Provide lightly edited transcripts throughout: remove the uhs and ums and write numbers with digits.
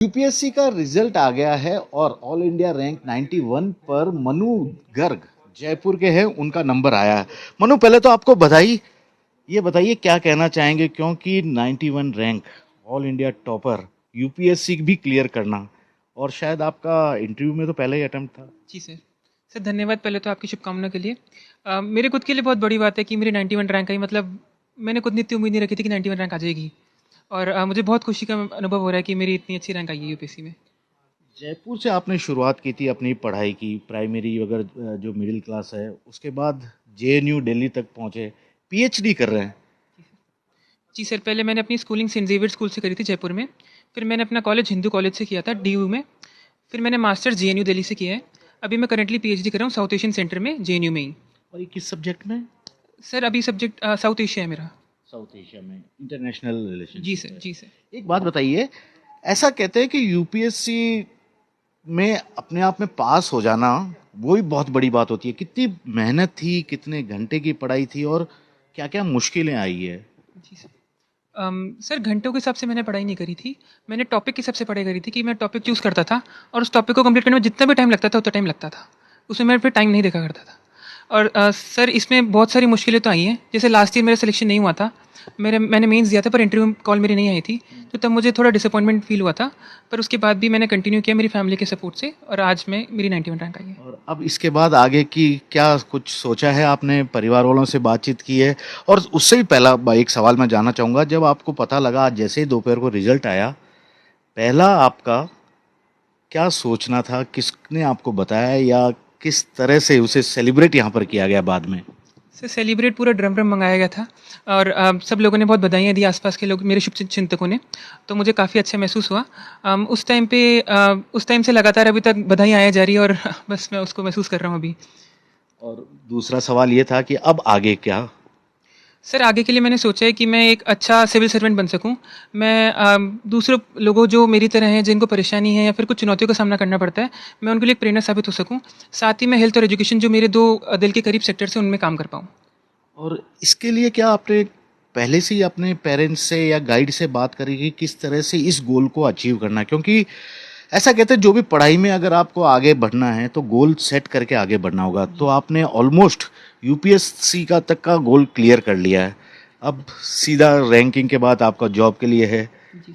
UPSC का result आ गया है और ऑल इंडिया रैंक 91 पर मनु गर्ग जयपुर के हैं, उनका नंबर आया है। मनु, पहले तो आपको बधाई। ये बताइए क्या कहना चाहेंगे, क्योंकि 91 rank, all India topper, UPSC भी क्लियर करना, और शायद आपका इंटरव्यू में तो पहला ही अटेम्प्ट था। जी सर। सर धन्यवाद पहले तो आपकी शुभकामनाओं के लिए। मेरे खुद के लिए बहुत बड़ी बात है कि मेरी 91 रैंक आई। मतलब मैंने खुद इतनी उम्मीद नहीं रखी थी कि 91 रैंक आ जाएगी, और मुझे बहुत खुशी का अनुभव हो रहा है कि मेरी इतनी अच्छी रैंक आई है यूपीएससी में। जयपुर से आपने शुरुआत की थी अपनी पढ़ाई की, प्राइमरी वगैरह जो मिडिल क्लास है, उसके बाद जेएनयू दिल्ली तक पहुंचे, पीएचडी कर रहे हैं। जी सर, पहले मैंने अपनी स्कूलिंग सेंट जेवियर स्कूल से करी थी जयपुर में। फिर मैंने अपना कॉलेज हिंदू कॉलेज से किया था डीयू में। फिर मैंने मास्टर्स जेएनयू दिल्ली से किया है। अभी मैं करंटली पीएचडी कर रहा हूँ साउथ एशियन सेंटर में जेएनयू में ही। और ये किस सब्जेक्ट में? सर अभी सब्जेक्ट साउथ एशिया है मेरा। साउथ एशिया में इंटरनेशनल रिलेशन। जी सर, जी सर। एक बात बताइए, ऐसा कहते हैं कि यूपीएससी में अपने आप में पास हो जाना वो ही बहुत बड़ी बात होती है। कितनी मेहनत थी, कितने घंटे की पढ़ाई थी, और क्या क्या मुश्किलें आई है? जी सर। सर घंटों के हिसाब से मैंने पढ़ाई नहीं करी थी। मैंने टॉपिक के हिसाब से पढ़ाई करी थी कि मैं टॉपिक चूज़ करता था और उस टॉपिक को कंप्लीट करने में जितना भी टाइम लगता था उतना टाइम लगता था। उसमें मैं फिर टाइम नहीं देखा करता था। और सर इसमें बहुत सारी मुश्किलें तो आई हैं। जैसे लास्ट ईयर मेरा सिलेक्शन नहीं हुआ था। मैंने मेंस दिया था पर इंटरव्यू कॉल मेरी नहीं आई थी, तो तब मुझे थोड़ा डिसअपॉइंटमेंट फील हुआ था। पर उसके बाद भी मैंने कंटिन्यू किया मेरी फैमिली के सपोर्ट से, और आज मैं मेरी 91 रैंक आई है। और अब इसके बाद आगे की क्या कुछ सोचा है आपने? परिवार वालों से बातचीत की है? और उससे भी पहला एक सवाल मैं जानना चाहूँगा, जब आपको पता लगा आज जैसे ही दोपहर को रिजल्ट आया, पहला आपका क्या सोचना था? किसने आपको बताया, या किस तरह से उसे सेलिब्रेट यहाँ पर किया गया बाद में? सर सेलिब्रेट पूरा ड्रम ड्रम मंगाया गया था, और सब लोगों ने बहुत बधाइयाँ दी, आसपास के लोग, मेरे शुभचिंतकों ने। तो मुझे काफ़ी अच्छा महसूस हुआ। उस टाइम से लगातार अभी तक बधाइयाँ आया जा रही है, और बस मैं उसको महसूस कर रहा हूँ अभी। और दूसरा सवाल ये था कि अब आगे क्या? सर आगे के लिए मैंने सोचा है कि मैं एक अच्छा सिविल सर्वेंट बन सकूं। मैं दूसरे लोगों जो मेरी तरह हैं, जिनको परेशानी है या फिर कुछ चुनौतियों का सामना करना पड़ता है, मैं उनके लिए एक प्रेरणा साबित हो सकूं। साथ ही मैं हेल्थ और एजुकेशन, जो मेरे दो दिल के करीब सेक्टर्स हैं, उनमें काम कर पाऊँ। और इसके लिए क्या आपने पहले से ही अपने पेरेंट्स से या गाइड से बात करी कि किस तरह से इस गोल को अचीव करना है? क्योंकि ऐसा कहते हैं जो भी पढ़ाई में अगर आपको आगे बढ़ना है तो गोल सेट करके आगे बढ़ना होगा। तो आपने ऑलमोस्ट यूपीएससी का तक का गोल क्लियर कर लिया है। अब सीधा रैंकिंग के बाद आपका जॉब के लिए है। जी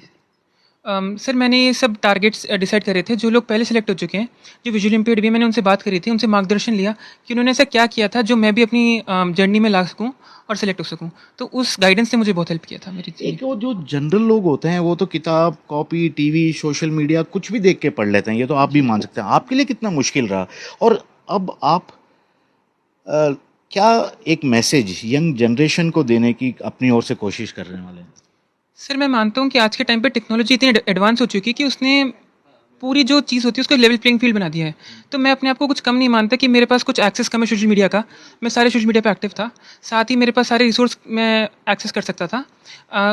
सर, मैंने ये सब टारगेट्स डिसाइड करे थे। जो लोग पहले सेलेक्ट हो चुके हैं, जो विजुअली इम्पेयर्ड भी हैं, मैंने उनसे बात करी थी, उनसे मार्गदर्शन लिया कि उन्होंने ऐसा क्या किया था जो मैं भी अपनी जर्नी में ला सकूं और सेलेक्ट हो सकूं। तो उस गाइडेंस ने मुझे बहुत हेल्प किया था मेरी एक वो जो जनरल लोग होते हैं वो तो किताब, कॉपी, टीवी, सोशल मीडिया कुछ भी देख के पढ़ लेते हैं, ये तो आप भी मान सकते हैं। आपके लिए कितना मुश्किल रहा? और अब आप क्या एक मैसेज यंग जनरेशन को देने की अपनी ओर से कोशिश कर रहे वाले हैं? सर मैं मानता हूँ कि आज के टाइम पे टेक्नोलॉजी इतनी एडवांस हो चुकी है कि उसने पूरी जो चीज़ होती है उसको लेवल प्लेइंग फील्ड बना दिया है। तो मैं अपने आप को कुछ कम नहीं मानता कि मेरे पास कुछ एक्सेस कम है सोशल मीडिया का। मैं सारे सोशल मीडिया पे एक्टिव था, साथ ही मेरे पास सारे रिसोर्स मैं एक्सेस कर सकता था।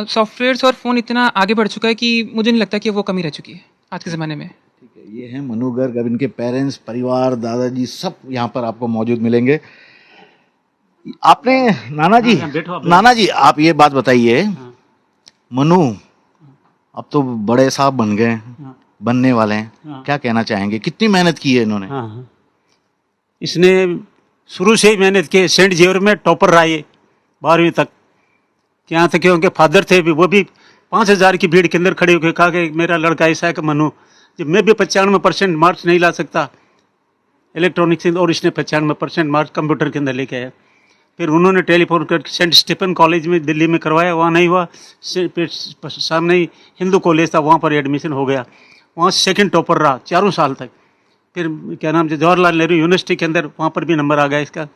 सॉफ्टवेयर्स और फ़ोन इतना आगे बढ़ चुका है कि मुझे नहीं लगता कि वो कमी रह चुकी है आज के ज़माने में। ठीक है, ये हैं मनु गर्ग। अब इनके पेरेंट्स, परिवार, दादाजी सब यहाँ पर आपको मौजूद मिलेंगे। आपने नाना जी, बैठो आप। नाना जी आप ये बात बताइए, मनु अब तो बड़े साहब बन गए, बनने वाले हैं, क्या कहना चाहेंगे? कितनी मेहनत की है इन्होंने? हाँ, इसने शुरू से ही मेहनत की। सेंट जेवियर में टॉपर रहा ये 12वीं तक। यहाँ तक कि उनके फादर थे भी, वो भी 5000 की भीड़ के अंदर खड़े होकर कहा कि मेरा लड़का ऐसा है कि मनु, जब मैं भी 95% मार्क्स नहीं ला सकता इलेक्ट्रॉनिक्स, और इसने 95% मार्क्स कंप्यूटर के अंदर लेके आया। फिर उन्होंने टेलीफोन कर सेंट स्टीफन कॉलेज में दिल्ली में करवाया, वहाँ नहीं हुआ। फिर सामने ही हिंदू कॉलेज था, वहाँ पर एडमिशन हो गया। वहाँ सेकंड टॉपर रहा 4 साल तक। फिर क्या नाम से जवाहरलाल नेहरू यूनिवर्सिटी के अंदर, वहाँ पर भी नंबर आ गया इसका।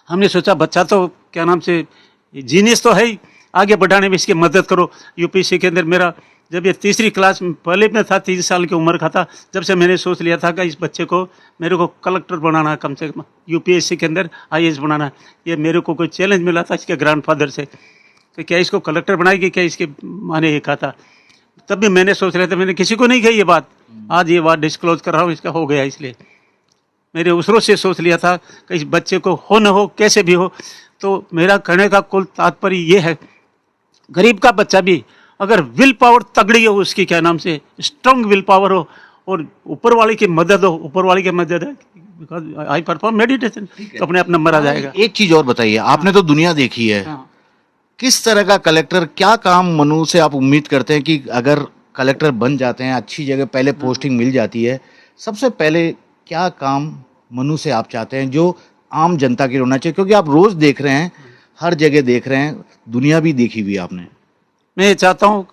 हमने सोचा बच्चा तो क्या नाम से जीनियस तो है ही, आगे बढ़ाने में इसकी मदद करो। यूपीएससी के अंदर मेरा जब ये तीसरी क्लास में, पहले में था 30 साल की उम्र का था, जब से मैंने सोच लिया था कि इस बच्चे को मेरे को कलेक्टर बनाना है, कम से कम यूपीएससी के अंदर आईएएस बनाना है। ये मेरे को कोई चैलेंज मिला था इसके ग्रैंडफादर से कि क्या इसको कलेक्टर बनाएगी, क्या इसके माँ ने ये कहा था। तब भी मैंने सोच रहा था, मैंने किसी को नहीं कही ये बात। आज ये बात डिस्क्लोज कर रहा हूँ, इसका हो गया। इसलिए मेरे उसरों से सोच लिया था कि इस बच्चे को हो न हो, कैसे भी हो। तो मेरा कहने का कुल तात्पर्य ये है, गरीब का बच्चा भी अगर विल पावर तगड़ी हो, उसकी क्या नाम से स्ट्रांग विल पावर हो, और ऊपर वाले की मदद हो, ऊपर वाले की मदद है, बिकॉज आई परफॉर्म मेडिटेशन, तो अपने आप नंबर आ जाएगा। एक चीज और बताइए, आपने तो दुनिया देखी है, हाँ। किस तरह का कलेक्टर, क्या काम मनु से आप उम्मीद करते हैं कि अगर कलेक्टर बन जाते हैं, अच्छी जगह पहले पोस्टिंग मिल जाती है, सबसे पहले क्या काम मनु से आप चाहते हैं जो आम जनता के लिए होना चाहिए? क्योंकि आप रोज देख रहे हैं, हर जगह देख रहे हैं, दुनिया भी देखी हुई है आपने। मैं ये चाहता हूँ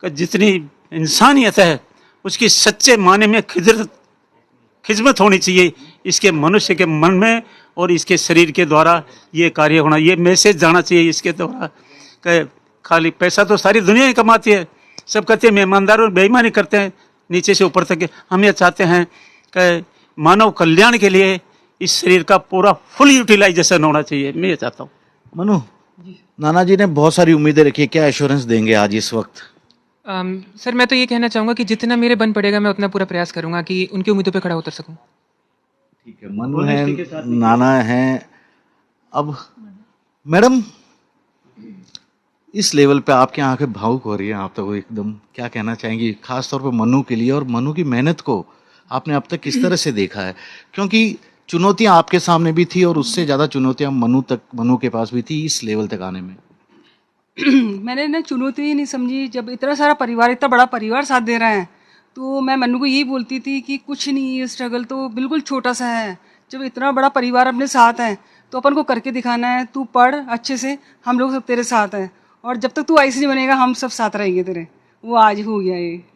कि जितनी इंसानियत है उसकी सच्चे माने में खिदमत होनी चाहिए इसके मनुष्य के मन में, और इसके शरीर के द्वारा ये कार्य होना, ये मैसेज जाना चाहिए इसके द्वारा कि खाली पैसा तो सारी दुनिया ही कमाती है, सब कहते हैं मेहमानदार और बेईमानी करते हैं नीचे से ऊपर तक। हम ये चाहते हैं कि मानव कल्याण के लिए इस शरीर का पूरा फुल यूटिलाइजेशन होना चाहिए, मैं ये चाहता हूँ। मनु, नाना जी ने बहुत सारी उम्मीदें रखी है, क्या एश्योरेंस देंगे आज इस वक्त? सर मैं तो ये कहना चाहूँगा कि जितना मेरे बन पड़ेगा मैं उतना पूरा प्रयास करूँगा कि उनकी उम्मीदों पे खड़ा उतर सकूँ। ठीक है, मनु है, नाना है। अब मैडम, इस लेवल पे आपकी आंखें भावुक हो रही हैं, आप तो एकदम, क्या कहना चाहेंगी खास तौर पे मनु के लिए, और मनु की मेहनत को आपने अब तक किस तरह से देखा है? क्योंकि चुनौतियां आपके सामने भी थी और उससे ज्यादा चुनौतियां मनु के पास भी थी इस लेवल तक आने में। मैंने ना चुनौती ही नहीं समझी, जब इतना सारा परिवार, इतना बड़ा परिवार साथ दे रहा है, तो मैं मन्नू को यही बोलती थी कि कुछ नहीं, ये स्ट्रगल तो बिल्कुल छोटा सा है। जब इतना बड़ा परिवार अपने साथ है तो अपन को करके दिखाना है। तू पढ़ अच्छे से, हम लोग सब तेरे साथ हैं, और जब तक तू आईसी नहीं बनेगा हम सब साथ रहेंगे तेरे। वो आज हो गया ये।